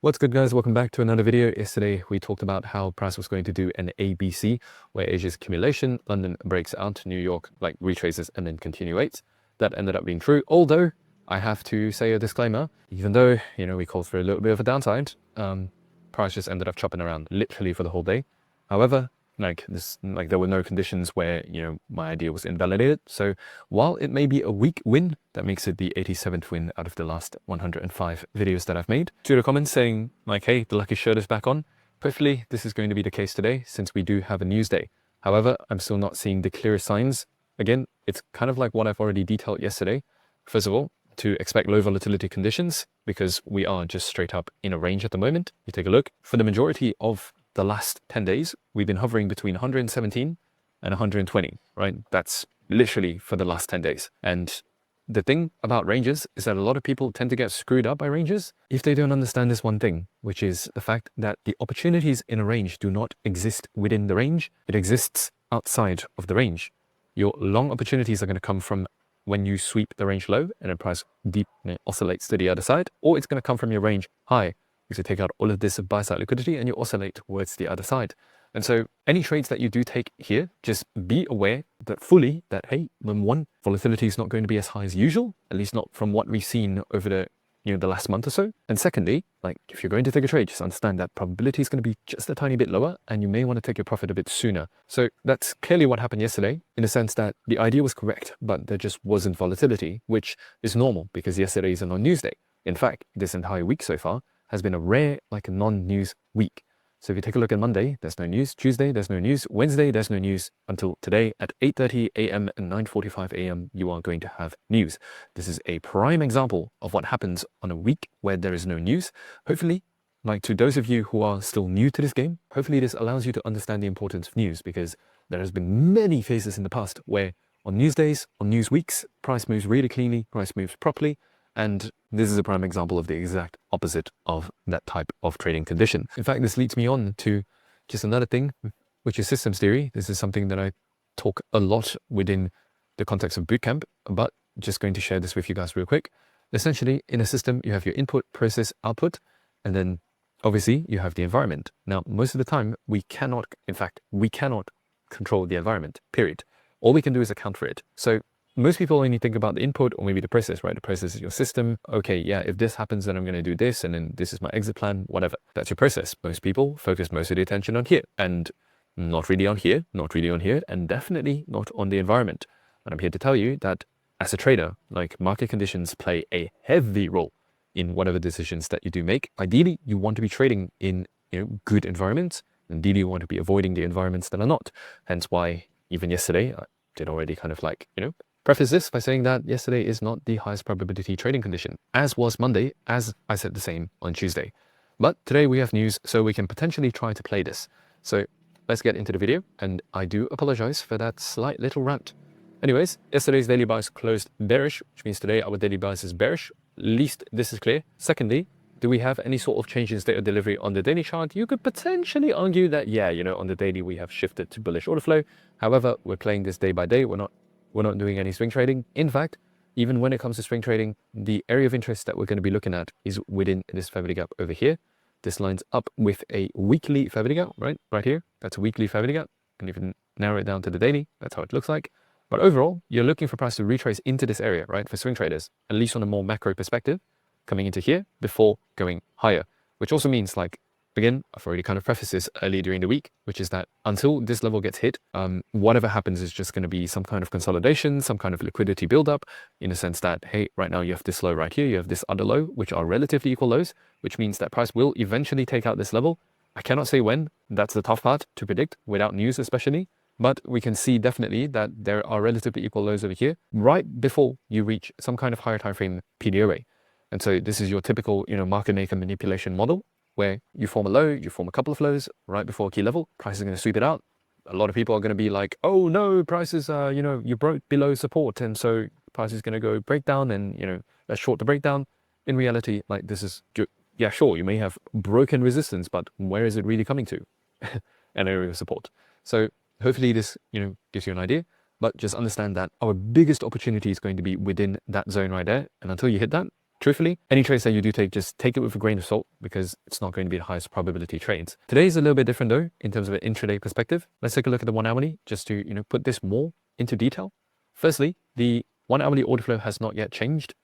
What's good, guys? Welcome back to another video. Yesterday we talked about how price was going to do an ABC, where Asia's accumulation, London breaks out, New York like retraces and then continuates. That ended up being true, although I have to say a disclaimer. Even though we called for a little bit of a downside, price just ended up chopping around literally for the whole day. However, there were no conditions where my idea was invalidated. So while it may be a weak win, that makes it the 87th win out of the last 105 videos that I've made. To the comments saying like, hey, the lucky shirt is back on. Hopefully this is going to be the case today, since we do have a news day. However, I'm still not seeing the clearest signs. Again, it's kind of like what I've already detailed yesterday. First of all, to expect low volatility conditions, because we are just straight up in a range at the moment. You take a look, for the majority of the last 10 days, we've been hovering between 117 and 120, right? That's literally for the last 10 days. And the thing about ranges is that a lot of people tend to get screwed up by ranges if they don't understand this one thing, which is the fact that the opportunities in a range do not exist within the range. It exists outside of the range. Your long opportunities are going to come from when you sweep the range low and the price deep oscillates to the other side, or it's going to come from your range high, because you take out all of this buy side liquidity and you oscillate towards the other side. And so any trades that you do take here, just be aware that hey, when one, volatility is not going to be as high as usual, at least not from what we've seen over the the last month or so. And secondly, like if you're going to take a trade, just understand that probability is going to be just a tiny bit lower and you may want to take your profit a bit sooner. So that's clearly what happened yesterday, in the sense that the idea was correct, but there just wasn't volatility, which is normal because yesterday is a non-news day. In fact, this entire week so far has been a rare, like a non-news week. So if you take a look at Monday, there's no news. Tuesday, there's no news. Wednesday, there's no news, until today at 8:30 a.m. and 9:45 a.m. you are going to have news. This is a prime example of what happens on a week where there is no news. Hopefully, like to those of you who are still new to this game, hopefully this allows you to understand the importance of news, because there has been many cases in the past where on news days, on news weeks, price moves really cleanly, price moves properly, and this is a prime example of the exact opposite of that type of trading condition. In fact, this leads me on to just another thing, which is systems theory. This is something that I talk a lot within the context of Bootcamp, but just going to share this with you guys real quick. Essentially, in a system, you have your input, process, output, and then obviously you have the environment. Now, most of the time, we cannot control the environment, period. All we can do is account for it. So most people only think about the input or maybe the process, right? The process is your system. Okay, yeah, if this happens, then I'm going to do this, and then this is my exit plan, whatever. That's your process. Most people focus most of the attention on here, and not really on here, not really on here, and definitely not on the environment. And I'm here to tell you that as a trader, like, market conditions play a heavy role in whatever decisions that you do make. Ideally, you want to be trading in good environments. Ideally, you want to be avoiding the environments that are not. Hence why even yesterday, I did already kind of like, preface this by saying that yesterday is not the highest probability trading condition, as was Monday, as I said the same on Tuesday. But today we have news, so we can potentially try to play this. So let's get into the video, and I do apologize for that slight little rant. Anyways, yesterday's daily buys closed bearish, which means today our daily buys is bearish. At least this is clear. Secondly, do we have any sort of change in state of delivery on the daily chart? You could potentially argue that, yeah, on the daily we have shifted to bullish order flow. However, we're playing this day by day. We're not doing any swing trading. In fact, even when it comes to swing trading, the area of interest that we're going to be looking at is within this Fibonacci gap over here. This lines up with a weekly Fibonacci gap, right here. That's a weekly Fibonacci gap. And even narrow it down to the daily, that's how it looks like. But overall, you're looking for price to retrace into this area, right? For swing traders, at least on a more macro perspective, coming into here before going higher, which also means, like, again, I've already kind of prefaced this earlier during the week, which is that until this level gets hit, whatever happens is just going to be some kind of consolidation, some kind of liquidity buildup, in a sense that, hey, right now you have this low right here, you have this other low, which are relatively equal lows, which means that price will eventually take out this level. I cannot say when. That's the tough part to predict, without news especially. But we can see definitely that there are relatively equal lows over here, right before you reach some kind of higher time frame PDOA. And so this is your typical, market maker manipulation model, where you form a low, you form a couple of lows right before a key level, price is going to sweep it out. A lot of people are going to be like, oh no, prices are, you broke below support, and so price is going to go breakdown, and, let's short the breakdown. In reality, like, this is, yeah, sure, you may have broken resistance, but where is it really coming to? An area of support. So hopefully this, gives you an idea, but just understand that our biggest opportunity is going to be within that zone right there. And until you hit that, truthfully, any trades that you do take, just take it with a grain of salt because it's not going to be the highest probability trades. Today is a little bit different though, in terms of an intraday perspective. Let's take a look at the 1 hourly just to, put this more into detail. Firstly, the 1 hourly order flow has not yet changed.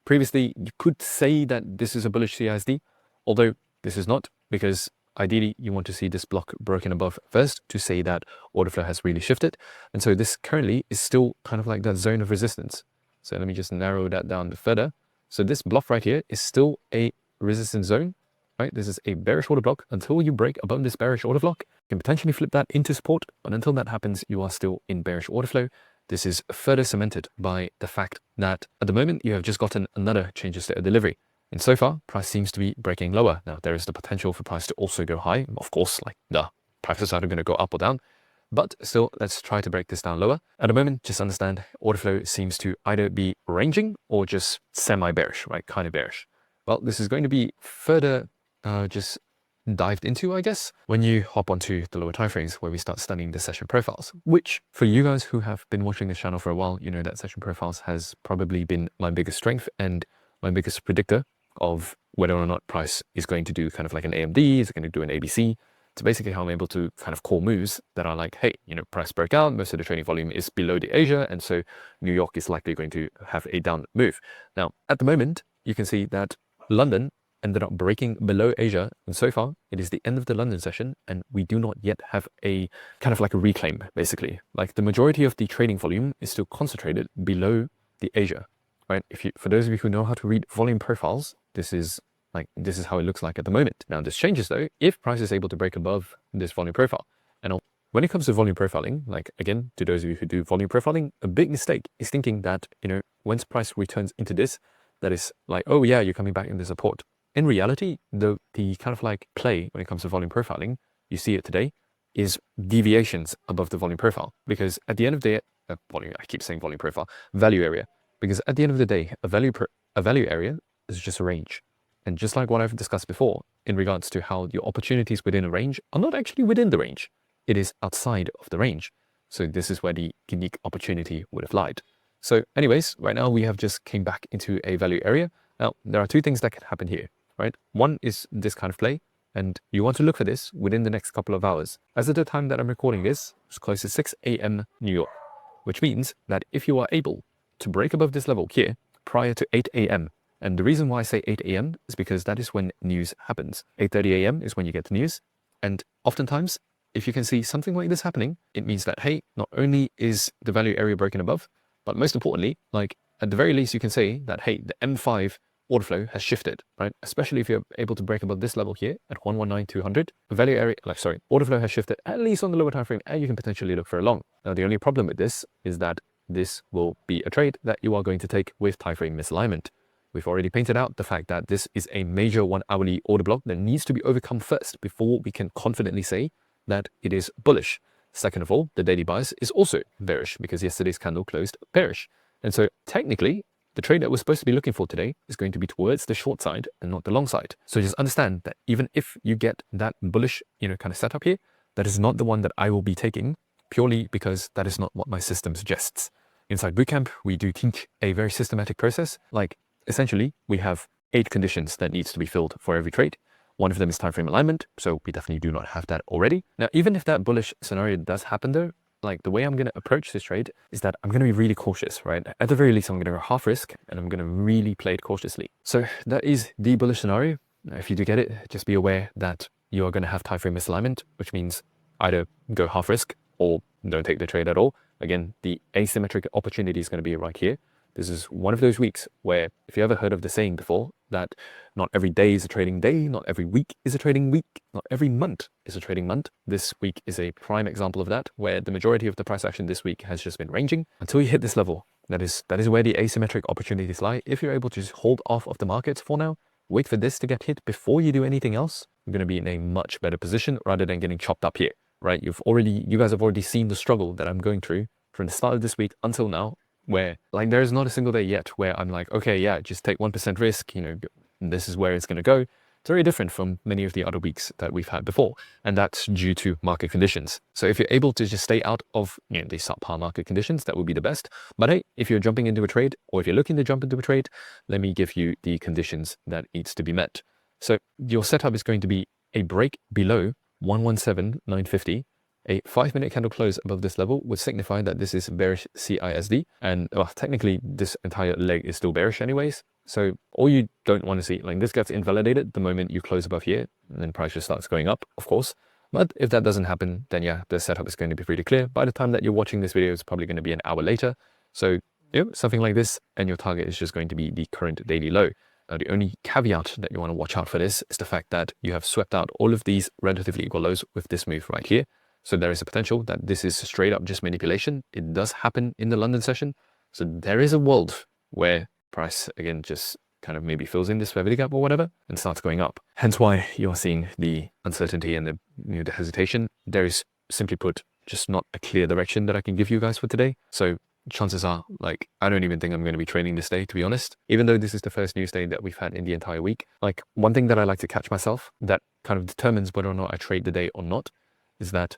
Previously, you could say that this is a bullish CISD, although this is not, because ideally you want to see this block broken above first to say that order flow has really shifted. And so this currently is still kind of like that zone of resistance. So let me just narrow that down further. So this block right here is still a resistance zone, right? This is a bearish order block. Until you break above this bearish order block, you can potentially flip that into support. But until that happens, you are still in bearish order flow. This is further cemented by the fact that at the moment you have just gotten another change of state of delivery. And so far, price seems to be breaking lower. Now, there is the potential for price to also go high. Of course, like the prices are going to go up or down. But still, let's try to break this down lower. At the moment, just understand order flow seems to either be ranging or just semi-bearish, right? Kind of bearish. Well, this is going to be further just dived into, I guess, when you hop onto the lower timeframes where we start studying the session profiles, which for you guys who have been watching this channel for a while, you know that session profiles has probably been my biggest strength and my biggest predictor of whether or not price is going to do kind of like an AMD, is it going to do an ABC. It's basically how I'm able to kind of call moves that are like, hey, price broke out, most of the trading volume is below the Asia, and so New York is likely going to have a down move. Now, at the moment, you can see that London ended up breaking below Asia, and so far it is the end of the London session and we do not yet have a kind of like a reclaim, basically. Like the majority of the trading volume is still concentrated below the Asia, right? For those of you who know how to read volume profiles, this is how it looks like at the moment. Now this changes though if price is able to break above this volume profile. And when it comes to volume profiling, like again, to those of you who do volume profiling, a big mistake is thinking that, once price returns into this, that is like, oh yeah, you're coming back in the support. In reality, the kind of like play when it comes to volume profiling, you see it today, is deviations above the volume profile. Because at the end of the day, I keep saying volume profile, value area. Because at the end of the day, a value area is just a range. And just like what I've discussed before, in regards to how your opportunities within a range are not actually within the range. It is outside of the range. So this is where the unique opportunity would have lied. So anyways, right now we have just came back into a value area. Now, there are two things that can happen here. Right? One is this kind of play, and you want to look for this within the next couple of hours. As of the time that I'm recording this, it's close to 6 a.m. New York, which means that if you are able to break above this level here prior to 8 a.m., and the reason why I say 8 a.m. is because that is when news happens. 8:30 a.m. is when you get the news, and oftentimes, if you can see something like this happening, it means that, hey, not only is the value area broken above, but most importantly, like at the very least, you can say that, hey, the M5 order flow has shifted, right? Especially if you're able to break above this level here at 119,200, value area, order flow has shifted at least on the lower time frame, and you can potentially look for a long. Now, the only problem with this is that this will be a trade that you are going to take with time frame misalignment. We've already painted out the fact that this is a major 1 hourly order block that needs to be overcome first before we can confidently say that it is bullish. Second of all, the daily bias is also bearish because yesterday's candle closed bearish. And so technically, the trade that we're supposed to be looking for today is going to be towards the short side and not the long side. So just understand that even if you get that bullish, kind of setup here, that is not the one that I will be taking purely because that is not what my system suggests. Inside Bootcamp, we do teach a very systematic process. Like essentially, we have 8 conditions that needs to be filled for every trade. One of them is time frame alignment. So we definitely do not have that already. Now, even if that bullish scenario does happen though, like the way I'm going to approach this trade is that I'm going to be really cautious, right? At the very least, I'm going to go half risk and I'm going to really play it cautiously. So that is the bullish scenario. Now, if you do get it, just be aware that you are going to have time frame misalignment, which means either go half risk or don't take the trade at all. Again, the asymmetric opportunity is going to be right here. This is one of those weeks where, if you ever heard of the saying before, that not every day is a trading day, not every week is a trading week, not every month is a trading month. This week is a prime example of that, where the majority of the price action this week has just been ranging until you hit this level. That is where the asymmetric opportunities lie. If you're able to just hold off of the markets for now, wait for this to get hit before you do anything else, you're going to be in a much better position rather than getting chopped up here, right? You guys have already seen the struggle that I'm going through from the start of this week until now, where like there is not a single day yet where I'm like, okay, yeah, just take 1% risk, this is where it's going to go. It's very different from many of the other weeks that we've had before, and that's due to market conditions. So if you're able to just stay out of these subpar market conditions, that would be the best. But hey, if you're jumping into a trade, or if you're looking to jump into a trade, let me give you the conditions that needs to be met. So your setup is going to be a break below 117,950. A 5-minute candle close above this level would signify that this is bearish CISD, and well, technically this entire leg is still bearish anyways. So all you don't want to see, like, this gets invalidated the moment you close above here, and then price just starts going up, of course. But if that doesn't happen, then yeah, the setup is going to be pretty clear. By the time that you're watching this video, it's probably going to be an hour later. So something like this, and your target is just going to be the current daily low. Now, the only caveat that you want to watch out for this is the fact that you have swept out all of these relatively equal lows with this move right here. So there is a potential that this is straight up just manipulation. It does happen in the London session. So there is a world where price, again, just kind of maybe fills in this fair gap or whatever and starts going up. Hence why you're seeing the uncertainty and the hesitation. There is, simply put, just not a clear direction that I can give you guys for today. So chances are, like, I don't even think I'm going to be trading this day, to be honest. Even though this is the first news day that we've had in the entire week. Like, one thing that I like to catch myself that kind of determines whether or not I trade the day or not is that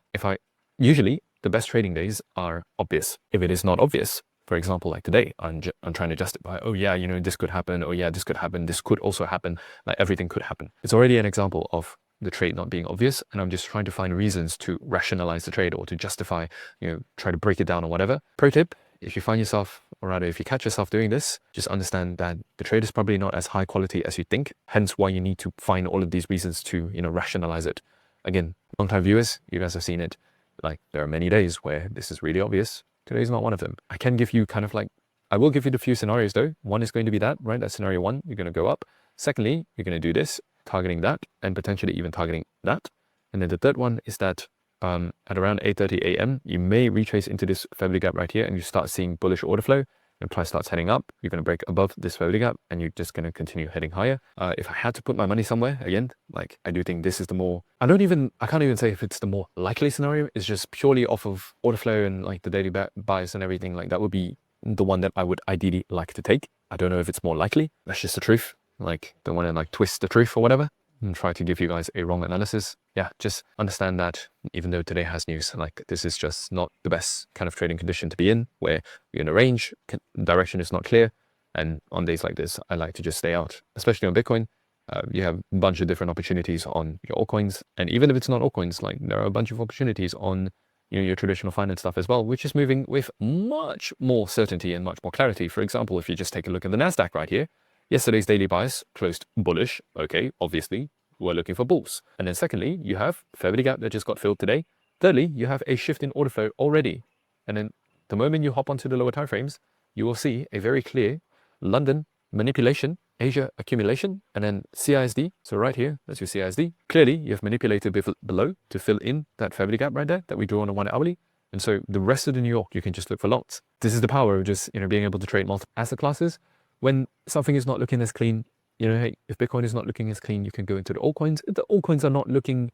usually the best trading days are obvious. If it is not obvious, for example, like today, I'm trying to justify, oh yeah, this could happen, oh yeah, this could happen, this could also happen, like everything could happen. It's already an example of the trade not being obvious, and I'm just trying to find reasons to rationalize the trade or to justify, try to break it down or whatever. Pro tip, if you find yourself, or rather if you catch yourself doing this, just understand that the trade is probably not as high quality as you think, hence why you need to find all of these reasons to, rationalize it. Again, long-time viewers, you guys have seen it. Like, there are many days where this is really obvious. Today's not one of them. I can give you I will give you the few scenarios though. One is going to be that, right? That's scenario one, you're going to go up. Secondly, you're going to do this, targeting that, and potentially even targeting that. And then the third one is that at around 8:30 a.m., you may retrace into this fair gap right here, and you start seeing bullish order flow. And price starts heading up, you're going to break above this fair gap, and you're just going to continue heading higher. If I had to put my money somewhere, again, like, I do think this is the more, I can't even say if it's the more likely scenario. It's just purely off of order flow and like the daily buys and everything. Like, that would be the one that I would ideally like to take. I don't know if it's more likely. That's just the truth. Like, don't want to like twist the truth or whatever and try to give you guys a wrong analysis. Yeah, just understand that even though today has news, like, this is just not the best kind of trading condition to be in, where you're in a range, direction is not clear. And on days like this, I like to just stay out, especially on Bitcoin. You have a bunch of different opportunities on your altcoins. And even if it's not altcoins, like, there are a bunch of opportunities on your traditional finance stuff as well, which is moving with much more certainty and much more clarity. For example, if you just take a look at the NASDAQ right here, yesterday's daily bias closed bullish. Okay, obviously, we're looking for bulls. And then secondly, you have fair gap that just got filled today. Thirdly, you have a shift in order flow already. And then the moment you hop onto the lower timeframes, you will see a very clear London manipulation, Asia accumulation, and then CISD. So right here, that's your CISD. Clearly, you have manipulated below to fill in that fair gap right there that we draw on a 1 hourly. And so the rest of the New York, you can just look for longs. This is the power of just, being able to trade multiple asset classes. When something is not looking as clean, hey, if Bitcoin is not looking as clean, you can go into the altcoins. If the altcoins are not looking,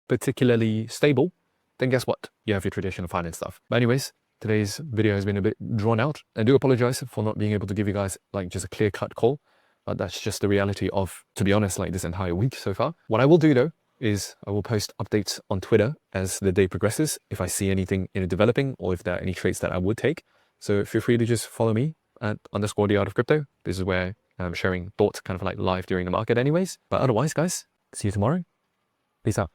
particularly stable, then guess what? You have your traditional finance stuff. But anyways, today's video has been a bit drawn out. I do apologize for not being able to give you guys like just a clear-cut call. But that's just the reality of, to be honest, like this entire week so far. What I will do though, is I will post updates on Twitter as the day progresses, if I see anything developing or if there are any trades that I would take. So feel free to just follow me at _the_art_of_crypto. This is where I'm sharing thoughts kind of like live during the market anyways. But otherwise, guys, see you tomorrow. Peace out.